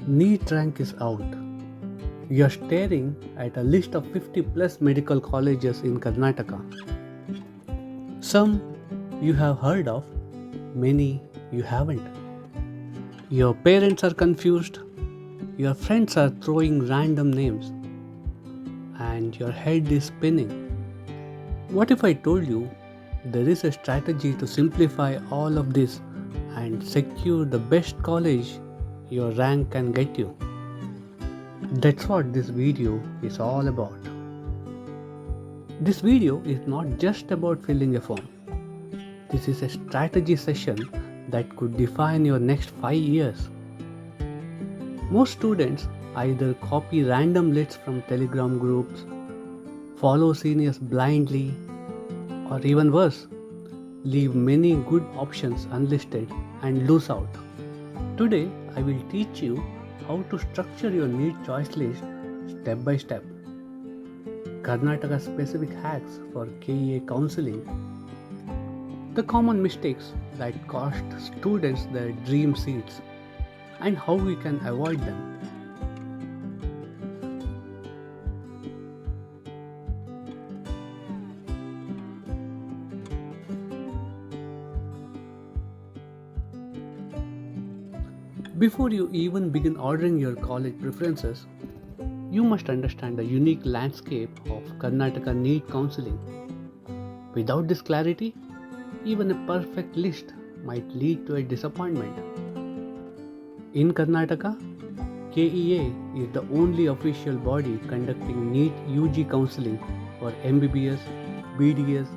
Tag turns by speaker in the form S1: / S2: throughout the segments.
S1: NEET rank is out. You are staring at a list of 50 plus medical colleges in Karnataka. Some you have heard of, many you haven't. Your parents are confused, your friends are throwing random names, and your head is spinning. What if I told you there is a strategy to simplify all of this and secure the best college your rank can get you? That's what this video is all about. This video is not just about filling a form. This is a strategy session that could define your next 5 years. Most students either copy random lists from Telegram groups, follow seniors blindly, or even worse, leave many good options unlisted and lose out. Today, I will teach you how to structure your NEET choice list step by step. Karnataka specific hacks for KEA counseling. The common mistakes that cost students their dream seats and how we can avoid them. Before you even begin ordering your college preferences, you must understand the unique landscape of Karnataka NEET counseling. Without this clarity, even a perfect list might lead to a disappointment. In Karnataka, KEA is the only official body conducting NEET UG counseling for MBBS, BDS,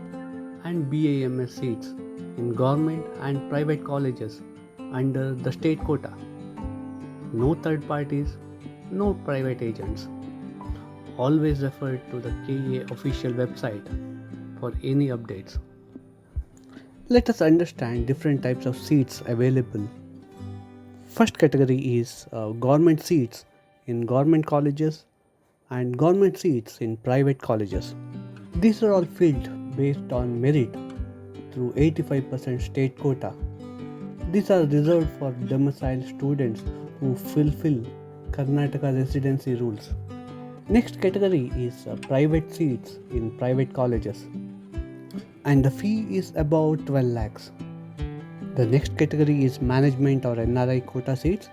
S1: and BAMS seats in government and private colleges under the state quota. No third parties, no private agents. Always refer to the KEA official website for any updates. Let us understand different types of seats available. First category is government seats in government colleges and government seats in private colleges. These are all filled based on merit through 85% state quota. These are reserved for domiciled students who fulfill Karnataka residency rules. Next category is private seats in private colleges, and the fee is about 12 lakhs. The next category is management or NRI quota seats.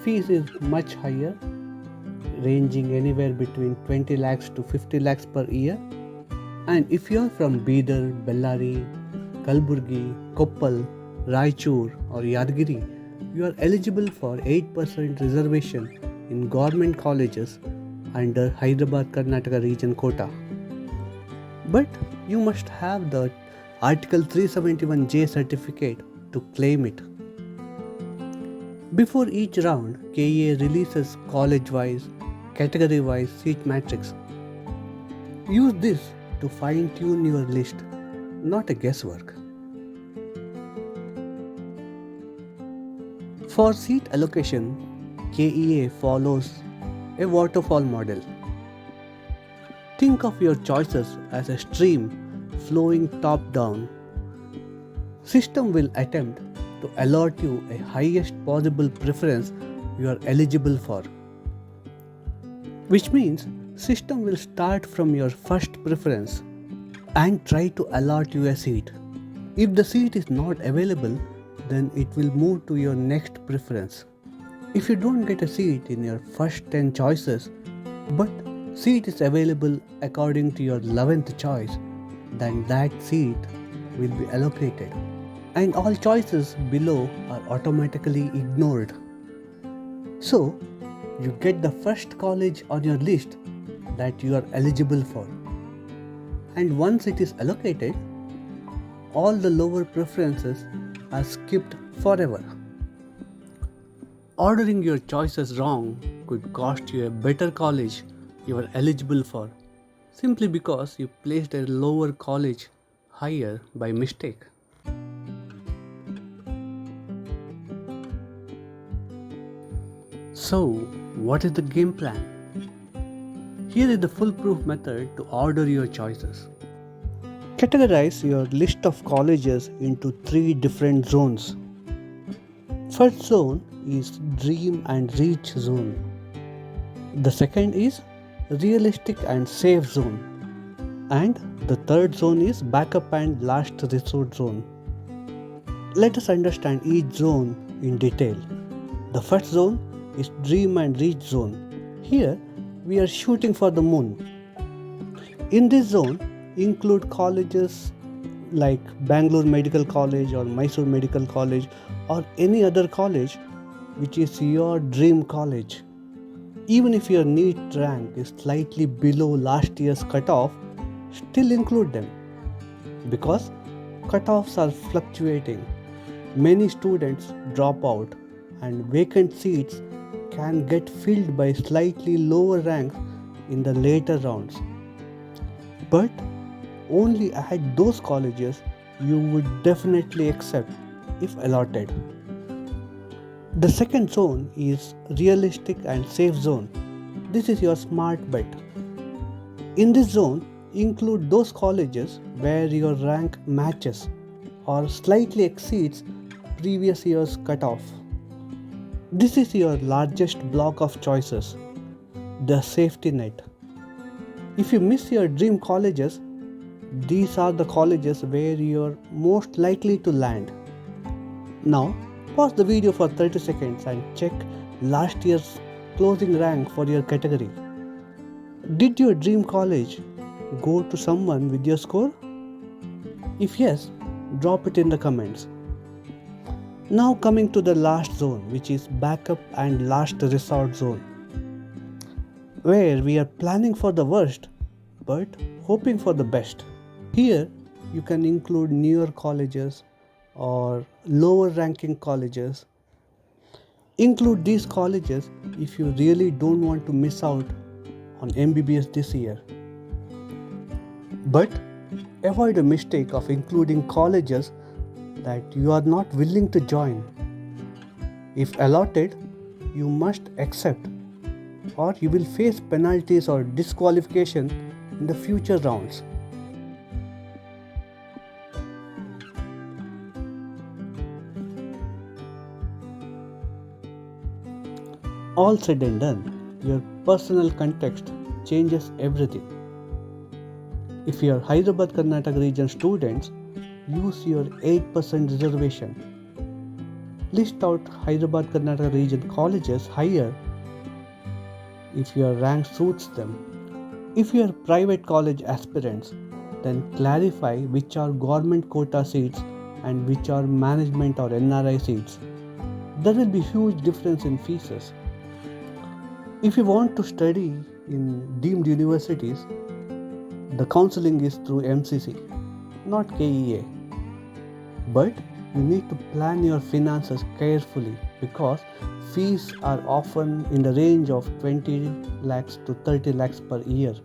S1: Fees is much higher, ranging anywhere between 20 lakhs to 50 lakhs per year. And if you are from Bidar, Bellary, Kalburgi, Koppal, Raichur or Yadgiri, you are eligible for 8% reservation in government colleges under Hyderabad Karnataka region quota. But you must have the Article 371J certificate to claim it. Before each round, KEA releases college-wise, category-wise seat matrix. Use this to fine-tune your list, not a guesswork. For seat allocation, KEA follows a waterfall model. Think of your choices as a stream flowing top down. System will attempt to allot you a highest possible preference you are eligible for. Which means system will start from your first preference and try to allot you a seat. If the seat is not available, then it will move to your next preference. If you don't get a seat in your first 10 choices, but seat is available according to your 11th choice, then that seat will be allocated. And all choices below are automatically ignored. So, you get the first college on your list that you are eligible for. And once it is allocated, all the lower preferences are skipped forever. Ordering your choices wrong could cost you a better college you are eligible for, simply because you placed a lower college higher by mistake. So, what is the game plan? Here is the foolproof method to order your choices. Categorize your list of colleges into 3 different zones. First zone is dream and reach zone. The second is realistic and safe zone. And the third zone is backup and last resort zone. Let us understand each zone in detail. The first zone is dream and reach zone. Here we are shooting for the moon. In this zone include colleges like Bangalore Medical College or Mysore Medical College or any other college which is your dream college. Even if your NEET rank is slightly below last year's cutoff, still include them because cutoffs are fluctuating. Many students drop out and vacant seats can get filled by slightly lower ranks in the later rounds. But only add those colleges you would definitely accept if allotted. The second zone is realistic and safe zone. This is your smart bet. In this zone, include those colleges where your rank matches or slightly exceeds previous year's cutoff. This is your largest block of choices, the safety net. If you miss your dream colleges, these are the colleges where you're most likely to land. Now, pause the video for 30 seconds and check last year's closing rank for your category. Did your dream college go to someone with your score? If yes, drop it in the comments. Now coming to the last zone, which is backup and last resort zone, where we are planning for the worst but hoping for the best. Here you can include newer colleges or lower ranking colleges. Include these colleges if you really don't want to miss out on MBBS this year. But avoid a mistake of including colleges that you are not willing to join. If allotted, you must accept, or you will face penalties or disqualification in the future rounds. All said and done, your personal context changes everything. If you are Hyderabad Karnataka region students, use your 8% reservation. List out Hyderabad Karnataka region colleges higher if your rank suits them. If you are private college aspirants, then clarify which are government quota seats and which are management or NRI seats. There will be huge difference in fees. If you want to study in deemed universities, the counseling is through MCC, not KEA. But you need to plan your finances carefully because fees are often in the range of 20 lakhs to 30 lakhs per year.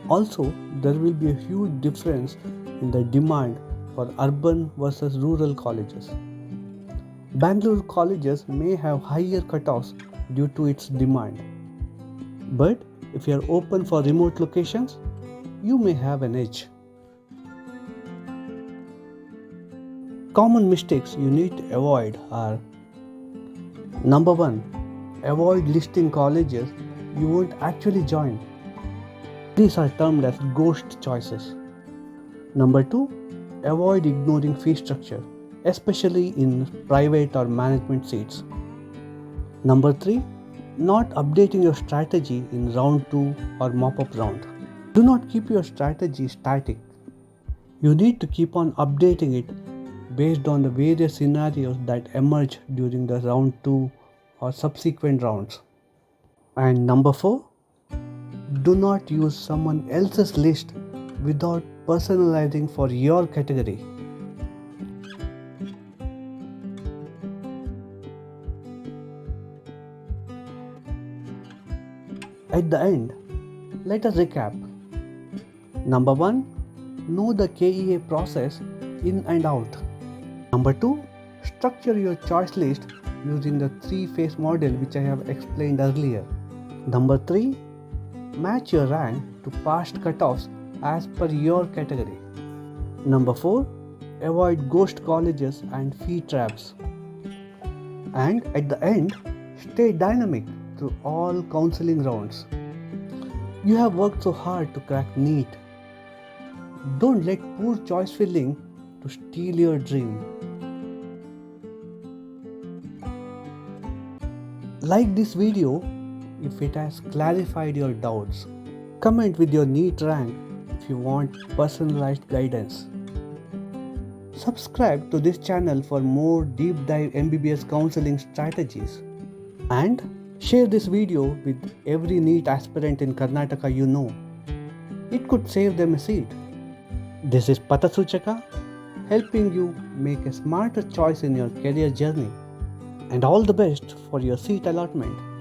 S1: Also, there will be a huge difference in the demand for urban versus rural colleges. Bangalore colleges may have higher cutoffs due to its demand. But if you are open for remote locations, you may have an edge. Common mistakes you need to avoid are: number 1, avoid listing colleges you won't actually join. These are termed as ghost choices. Number 2, avoid ignoring fee structure, especially in private or management seats. Number 3, not updating your strategy in round 2 or mop-up round. Do not keep your strategy static. You need to keep on updating it based on the various scenarios that emerge during the round 2 or subsequent rounds. And number 4, do not use someone else's list without personalizing for your category. At the end, let us recap. Number 1, know the KEA process in and out. Number 2, structure your choice list using the 3-phase model which I have explained earlier. Number 3, match your rank to past cutoffs as per your category. Number 4, avoid ghost colleges and fee traps. And at the end, stay dynamic through all counseling rounds. You have worked so hard to crack NEET. Don't let poor choice filling to steal your dream. Like this video if it has clarified your doubts. Comment with your NEET rank if you want personalized guidance. Subscribe to this channel for more deep dive MBBS counseling strategies. And share this video with every NEET aspirant in Karnataka you know. It could save them a seat. This is Patha Soochaka, helping you make a smarter choice in your career journey. And all the best for your seat allotment.